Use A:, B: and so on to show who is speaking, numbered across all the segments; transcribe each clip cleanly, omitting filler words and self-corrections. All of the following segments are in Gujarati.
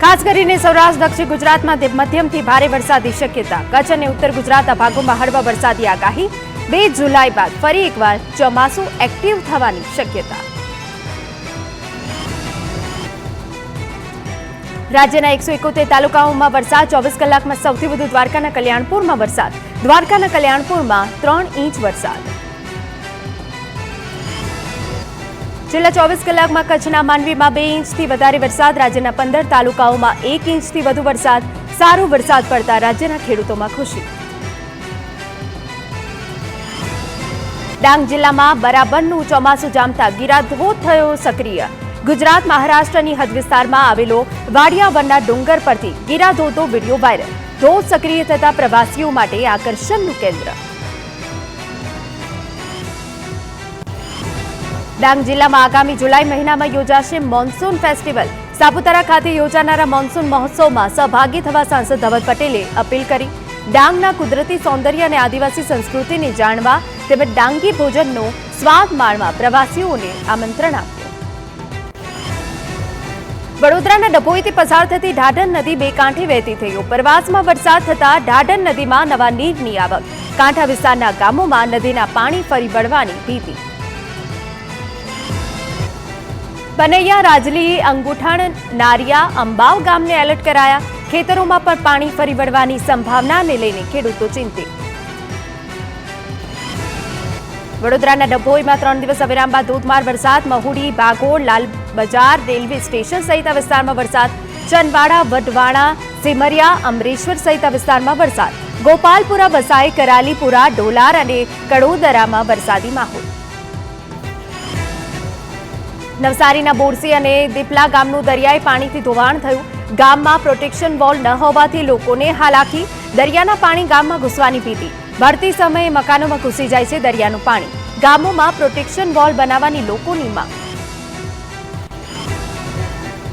A: ખાસ કરીને સૌરાષ્ટ્ર દક્ષિણ ગુજરાતમાં મધ્યમથી ભારે વરસાદની શક્યતા. કચ્છ અને ઉત્તર ગુજરાતના ભાગોમાં હળવા વરસાદની આગાહી. 2 જુલાઈ બાદ ફરી એકવાર ચોમાસું એક્ટિવ થવાની શક્યતા. રાજ્યના 171 તાલુકાઓમાં વરસાદ. 24 કલાકમાં સૌથી વધુ દ્વારકાના કલ્યાણપુરમાં વરસાદ. દ્વારકાના કલ્યાણપુરમાં 3 ઇંચ વરસાદ. છેલ્લા 24 કલાકમાં કચ્છના માંડવીમાં 2 ઇંચથી વધારે વરસાદ. રાજ્યના 15 તાલુકાઓમાં 1 ઇંચથી વધુ વરસાદ. સારો વરસાદ પડતા રાજ્યના ખેડૂતોમાં ખુશી. ડાંગ જિલ્લામાં બરાબરનું ચોમાસું જામતા ગિરાધોધ થયો સક્રિય. ગુજરાત મહારાષ્ટ્રની હદ વિસ્તારમાં આવેલો વાડિયાવરના ડુંગર પરથી ગિરાધોધનો વિડીયો વાયરલ. ધોધ સક્રિય થતા પ્રવાસીઓ માટે આકર્ષણનું કેન્દ્ર. ડાંગ જિલ્લામાં આગામી જુલાઈ મહિનામાં યોજાશે મોન્સૂન ફેસ્ટિવલ. સાપુતારા ખાતે યોજાનારા મોન્સૂન મહોત્સવમાં સહભાગી થવા સાંસદ ધવલ પટેલે અપીલ કરી. ડાંગના કુદરતી સૌંદર્ય અને આદિવાસી સંસ્કૃતિને જાણવા તેમજ ડાંગી ભોજનનો સ્વાદ માણવા પ્રવાસીઓને આમંત્રણ આપ્યું. વડોદરાના ડભોઈથી પસાર થતી ઢાઢર નદી બે કાંઠે વહેતી થઈ. ઉપરવાસમાં વરસાદ થતા ઢાઢર નદીમાં નવા નીરની આવક. કાંઠા વિસ્તારના ગામોમાં નદીના પાણી ફરી વળવાની ભીતિ. બનૈયા, રાજલી, અંગુઠણ, નારિયા, અંબાવ ગામને એલર્ટ કરાયા. ખેતરોમાં પણ પાણી ફરી વળવાની સંભાવનાને લઈને ખેડૂતો ચિંતિત. વડોદરાના ડભોઈમાં 3 દિવસ અવિરામ બાદ ધોધમાર વરસાદ. મહુડી, બાગોળ, લાલ બજાર, રેલવે સ્ટેશન સહિતના વિસ્તારમાં વરસાદ. ચનવાડા, વઢવાણા, સિમરિયા, અમરેશ્વર સહિતના વિસ્તારમાં વરસાદ. ગોપાલપુરા, વસાઈ, કરાલીપુરા, ડોલાર અને કડોદરામાં વરસાદી માહોલ. નવસારીના બોરસી અને દીપલા ગામનું દરિયાઈ પાણીથી ધોવાણ થયું. ગામમાં પ્રોટેક્શન વોલ ન હોવાથી લોકોને હાલાકી. દરિયાના પાણી ગામમાં ઘૂસવાની ભીતિ. ભરતી સમયે મકાનોમાં ઘૂસી જાય છે દરિયાનું પાણી. ગામોમાં પ્રોટેક્શન વોલ બનાવવાની લોકોની માંગ.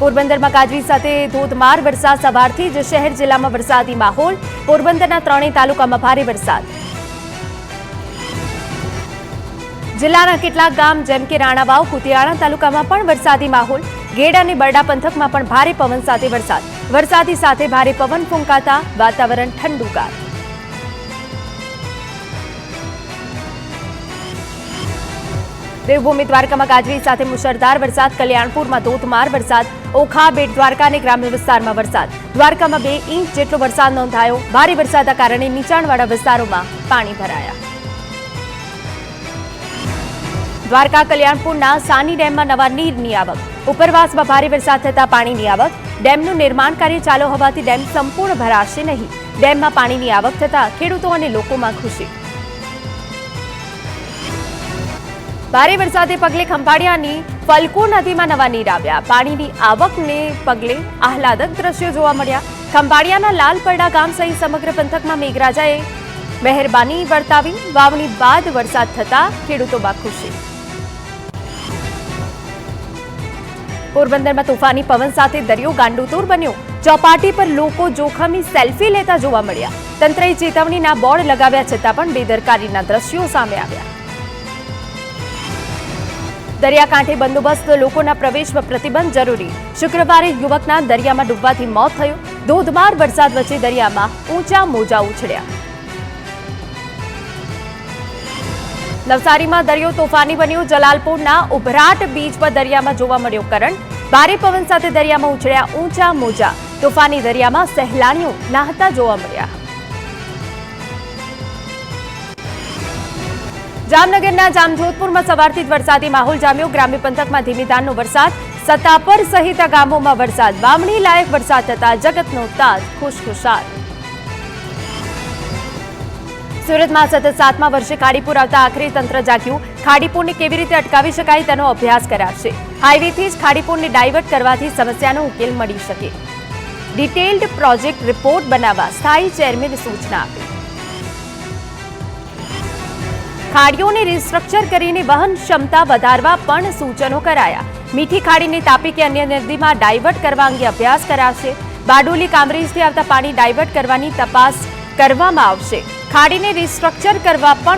A: પોરબંદરમાં ગાજવીજ સાથે ધોધમાર વરસાદ. સવારથી જ શહેર જિલ્લામાં વરસાદી માહોલ. પોરબંદરના 3 તાલુકામાં ભારે વરસાદ. જિલ્લાના કેટલાક ગામ જેમ કે રાણાવાવ, કુતિયાણા તાલુકામાં પણ વરસાદી માહોલ. ગેડ અને બરડા પંથકમાં પણ ભારે પવન સાથે વરસાદ. વરસાદી સાથે ભારે પવન ફૂંકાતા વાતાવરણ ઠંડુગાર. દેવભૂમિ દ્વારકામાં ગાજવીજ સાથે મુશળધાર વરસાદ. કલ્યાણપુરમાં ધોધમાર વરસાદ. ઓખા, બેટ દ્વારકા અને ગ્રામ્ય વિસ્તારમાં વરસાદ. દ્વારકામાં 2 ઇંચ જેટલો વરસાદ નોંધાયો. ભારે વરસાદના કારણે નીચાણવાળા વિસ્તારોમાં પાણી ભરાયા. દ્વારકા કલ્યાણપુરના સાની ડેમમાં નવા નીરની આવક. ઉપરવાસમાં ભારે વરસાદ થતા પાણીની આવક. ડેમનું નિર્માણ કાર્ય ચાલુ હોવાથી ડેમ સંપૂર્ણ ભરાશે નહીં. ડેમમાં પાણીની આવક થતા ખેડૂતો અને લોકોમાં ખુશી. ભારે વરસાદે પગલે ખંભાળિયાની ફલકુ નદીમાં નવા નીર આવ્યા. પાણીની આવકને પગલે આહલાદક દ્રશ્યો જોવા મળ્યા. ખંભાળિયાના લાલપરડા ગામ સહિત સમગ્ર પંથકમાં મેઘરાજાએ મહેરબાની વર્તાવી. વાવણી બાદ વરસાદ થતા ખેડૂતોમાં ખુશી. પોરબંદરમાં તોફાની પવન સાથે દરિયો ગાંડોતુર બન્યો. ચોપાટી પર લોકો જોખમી સેલ્ફી લેતા જોવા મળ્યા. તંત્રએ ચેતવણીના બોર્ડ લગાવ્યા છતાં પણ બેદરકારીના દ્રશ્યો સામે આવ્યા. દરિયાકાંઠે બંદોબસ્ત. લોકોના પ્રવેશમાં પ્રતિબંધ જરૂરી. શુક્રવારે યુવકના દરિયામાં ડૂબવાથી મોત થયું. ધોધમાર વરસાદ વચ્ચે દરિયામાં ઊંચા મોજા ઉછળ્યા. નવસારીમાં દરિયો તોફાની બન્યો. જલાલપુરના ઉભરાટ બીચ પર દરિયામાં જોવા મળ્યો કરંટ. ભારે પવન સાથે દરિયામાં ઉછળ્યા ઊંચા મોજા. તોફાની દરિયામાં સહેલાણીઓ નાહતા જોવા મળ્યા. જામનગરના જામજોધપુરમાં સવારથી જ વરસાદી માહોલ જામ્યો. ગ્રામ્ય પંથકમાં ધીમી ધારનો વરસાદ. સત્તાપર સહિત ગામોમાં વરસાદ. વાવણી લાયક વરસાદ થતા જગતનો તાજ ખુશખુશાલ. સુરતમાં સતત 7મા વર્ષે ખાડીપુર આવતા આખરે તંત્ર જાગ્યું. ખાડીપુરને કેવી રીતે અટકાવી શકાય તેનો અભ્યાસ કરાશે. હાઈવેથી જ ખાડીપુરને ડાયવર્ટ કરવાથી સમસ્યાનો ઉકેલ મળી શકે. ડિટેલ્ડ પ્રોજેક્ટ રિપોર્ટ બનાવવા સ્થાયી ચેરમેને સૂચના આપી. ખાડીઓને રિસ્ટ્રક્ચર કરીને વહન ક્ષમતા વધારવા પણ સૂચનો કરાયા. મીઠી ખાડીને તાપી કે અન્ય નદીમાં ડાયવર્ટ કરવા અંગે અભ્યાસ કરાશે. બારડોલી, કામરેજથી આવતા પાણી ડાયવર્ટ કરવાની તપાસ કરવામાં આવશે. ખાડીને રિસ્ટ્રક્ચર કરવા પણ